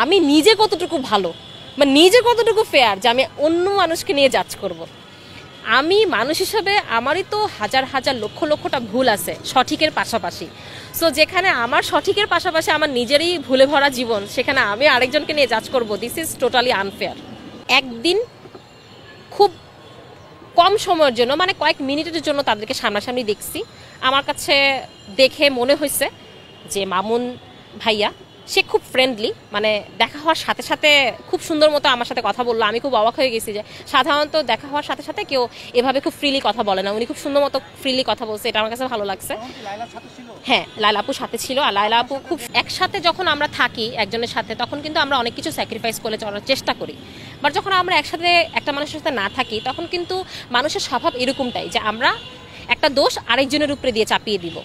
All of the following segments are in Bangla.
আমি নিজে কতটুকু ভালো বা নিজে কতটুকু ফেয়ার যে আমি অন্য মানুষকে নিয়ে জাজ করব। আমি মানুষ হিসাবে আমারই তো হাজার হাজার লক্ষ লক্ষটা ভুল আছে সঠিকের পাশাপাশি। সো যেখানে আমার সঠিকের পাশাপাশি আমার নিজেরই ভুলে ভরা জীবন, সেখানে আমি আরেকজনকে নিয়ে জাজ করব, দিস ইজ টোটালি আনফেয়ার। একদিন খুব কম সময়ের জন্য, মানে কয়েক মিনিটের জন্য তাদেরকে সামনাসামনি দেখছি। আমার কাছে দেখে মনে হয়েছে যে মামুন ভাইয়া সে খুব ফ্রেন্ডলি, মানে দেখা হওয়ার সাথে সাথে খুব সুন্দর মতো আমার সাথে কথা বললো। আমি খুব অবাক হয়ে গেছি যে সাধারণত দেখা হওয়ার সাথে সাথে কেউ এভাবে খুব ফ্রিলি কথা বলে না। উনি খুব সুন্দর মতো ফ্রিলি কথা বলছে, এটা আমার কাছে ভালো লাগছে। হ্যাঁ, লায়লা আপুর সাথে ছিল। আর লায়লা আপু খুব একসাথে যখন আমরা থাকি একজনের সাথে, তখন কিন্তু আমরা অনেক কিছু স্যাক্রিফাইস করে চলার চেষ্টা করি। বাট যখন আমরা একসাথে একটা মানুষের সাথে না থাকি, তখন কিন্তু মানুষের স্বভাব এরকমটাই যে আমরা একটা দোষ আরেকজনের উপরে দিয়ে চাপিয়ে দিব।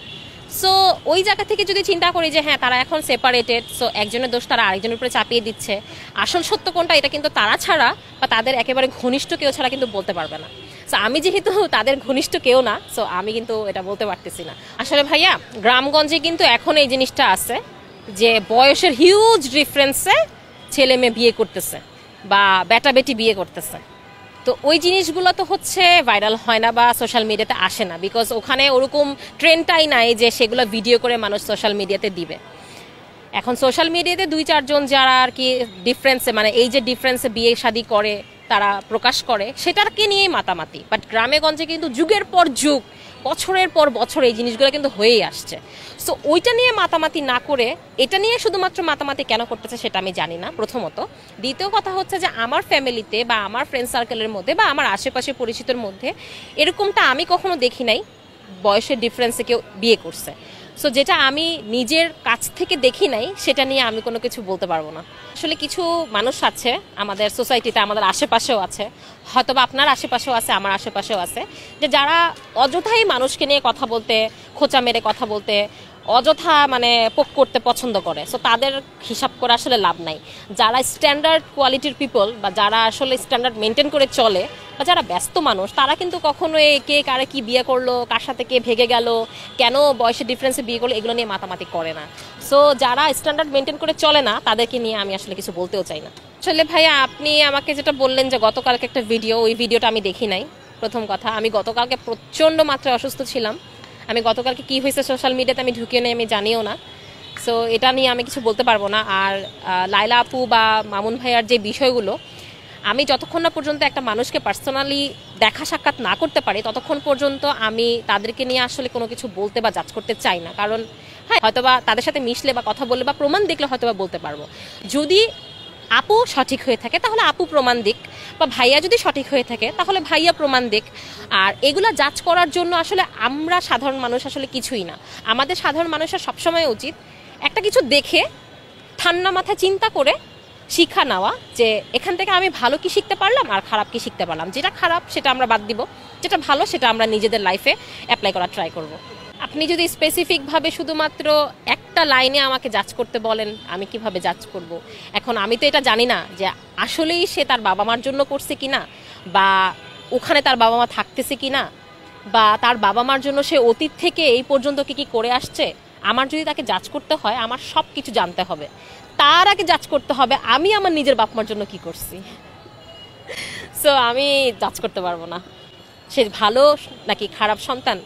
সো ওই জায়গা থেকে যদি চিন্তা করি যে হ্যাঁ তারা এখন সেপারেটেড, সো একজনের দোষ তারা আরেকজনের উপরে চাপিয়ে দিচ্ছে, আসল সত্য কোনটা এটা কিন্তু তারা ছাড়া বা তাদের একেবারে ঘনিষ্ঠ কেউ ছাড়া কিন্তু বলতে পারবে না। সো আমি যেহেতু তাদের ঘনিষ্ঠ কেউ না, সো আমি কিন্তু এটা বলতে পারতেছি না। আসলে ভাইয়া গ্রামগঞ্জে কিন্তু এখন এই জিনিসটা আছে যে বয়সের হিউজ ডিফারেন্সে ছেলে মেয়ে বিয়ে করতেছে বা বেটা বেটি বিয়ে করতেছে। তো ওই জিনিসগুলো তো হচ্ছে ভাইরাল হয় না বা সোশ্যাল মিডিয়াতে আসে না, বিকজ ওখানে ওরকম ট্রেন্ডটাই নাই যে সেগুলো ভিডিও করে মানুষ সোশ্যাল মিডিয়াতে দিবে। এখন সোশ্যাল মিডিয়াতে 2-4 জন যারা আর কি ডিফারেন্সে, মানে এই যে ডিফারেন্সে বিয়ে শাদী করে তারা প্রকাশ করে, সেটাকে নিয়েই মাতামাতি। বাট গ্রামে গঞ্জে কিন্তু যুগের পর যুগ, বছরের পর বছর এই জিনিসগুলো কিন্তু হয়েই আসছে। সো ওইটা নিয়ে মাতামাতি না করে এটা নিয়ে শুধুমাত্র মাতামাতি কেন করতেছে সেটা আমি জানি না, প্রথমত। দ্বিতীয় কথা হচ্ছে যে আমার ফ্যামিলিতে বা আমার ফ্রেন্ড সার্কেলের মধ্যে বা আমার আশেপাশে পরিচিতর মধ্যে এরকমটা আমি কখনো দেখি নাই বয়সের ডিফারেন্সে কেউ বিয়ে করছে। সো যেটা আমি নিজের কাছ থেকে দেখি নাই সেটা নিয়ে আমি কোনো কিছু বলতে পারবো না। আসলে কিছু মানুষ আছে আমাদের সোসাইটিতে, আমাদের আশেপাশেও আছে, হয়তোবা আপনার আশেপাশেও আছে, আমার আশেপাশেও আছে, যে যারা অযথাই মানুষকে নিয়ে কথা বলতে, খোঁচা মেরে কথা বলতে, অযথা মানে পোক করতে পছন্দ করে। সো তাদের হিসাব করে আসলে লাভ নাই। যারা স্ট্যান্ডার্ড কোয়ালিটির পিপল বা যারা আসলে স্ট্যান্ডার্ড মেনটেন করে চলে বা যারা ব্যস্ত মানুষ, তারা কিন্তু কখনো কে কারে কি বিয়ে করলো, কার সাথে কে ভেগে গেল, কেন বয়সের ডিফারেন্সে বিয়ে করলো, এগুলো নিয়ে মাতামাতি করে না। সো যারা স্ট্যান্ডার্ড মেনটেন করে চলে না তাদেরকে নিয়ে আমি আসলে কিছু বলতেও চাই না। আসলে ভাইয়া আপনি আমাকে যেটা বললেন যে গতকালকে একটা ভিডিও, ওই ভিডিওটা আমি দেখি নাই। প্রথম কথা, আমি গতকালকে প্রচণ্ড মাত্রায় অসুস্থ ছিলাম। আমি গতকালকে কী হয়েছে সোশ্যাল মিডিয়াতে আমি ঢুকিয়ে নেই, আমি জানিও না। সো এটা নিয়ে আমি কিছু বলতে পারবো না। আর লায়লা আপু বা মামুন ভাইয়ার যে বিষয়গুলো, আমি যতক্ষণ না পর্যন্ত একটা মানুষকে পার্সোনালি দেখা সাক্ষাৎ না করতে পারি ততক্ষণ পর্যন্ত আমি তাদেরকে নিয়ে আসলে কোনো কিছু বলতে বা জাজ করতে চাই না। কারণ হ্যাঁ, হয়তোবা তাদের সাথে মিশলে বা কথা বললে বা প্রমাণ দেখলে হয়তোবা বলতে পারবো। যদি আপু সঠিক হয়ে থাকে তাহলে আপু প্রমাণ দিক, বা ভাইয়া যদি সঠিক হয়ে থাকে তাহলে ভাইয়া প্রমাণ দিক। আর এগুলা জাজ করার জন্য আসলে আমরা সাধারণ মানুষ আসলে কিছুই না। আমাদের সাধারণ মানুষের সবসময় উচিত একটা কিছু দেখে ঠান্ডা মাথায় চিন্তা করে শিক্ষা নেওয়া, যে এখান থেকে আমি ভালো কি শিখতে পারলাম আর খারাপ কি শিখতে পারলাম। যেটা খারাপ সেটা আমরা বাদ দিব, যেটা ভালো সেটা আমরা নিজেদের লাইফে অ্যাপ্লাই করার ট্রাই করব। আপনি যদি স্পেসিফিকভাবে শুধুমাত্র একটা লাইনে আমাকে জাজ করতে বলেন, আমি কিভাবে জাজ করব? এখন আমি তো এটা জানি না যে আসলেই সে তার বাবা মার জন্য করছে কিনা, বা ওখানে তার বাবা মা থাকতেছে কিনা, বা তার বাবা মার জন্য সে অতীত থেকে এই পর্যন্ত কি কি করে আসছে। আমার যদি তাকে জাজ করতে হয় আমার সব কিছু জানতে হবে। তার আগে জাজ করতে হবে আমি আমার নিজের বাপ মার জন্য কি করছি। সো আমি জাজ করতে পারবো না সে ভালো নাকি খারাপ সন্তান,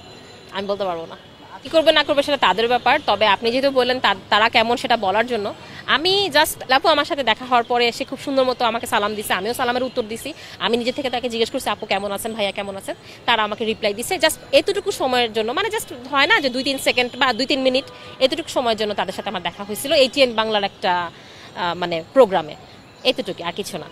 আমি বলতে পারবো না। কি করবে না করবে সেটা তাদের ব্যাপার। তবে আপনি যেহেতু বললেন তারা কেমন সেটা বলার জন্য, আমি জাস্ট আপু আমার সাথে দেখা হওয়ার পরে এসে খুব সুন্দর মতো আমাকে সালাম দিছে, আমিও সালামের উত্তর দিছি। আমি নিজে থেকে তাকে জিজ্ঞেস করছি আপু কেমন আছেন, ভাইয়া কেমন আছেন, তারা আমাকে রিপ্লাই দিছে। জাস্ট এতটুকু সময়ের জন্য, মানে জাস্ট হয় না যে 2-3 সেকেন্ড বা 2-3 মিনিট, এতটুকু সময়ের জন্য তাদের সাথে আমার দেখা হয়েছিল ATN বাংলার একটা মানে প্রোগ্রামে, এতটুকু, আর কিছু না।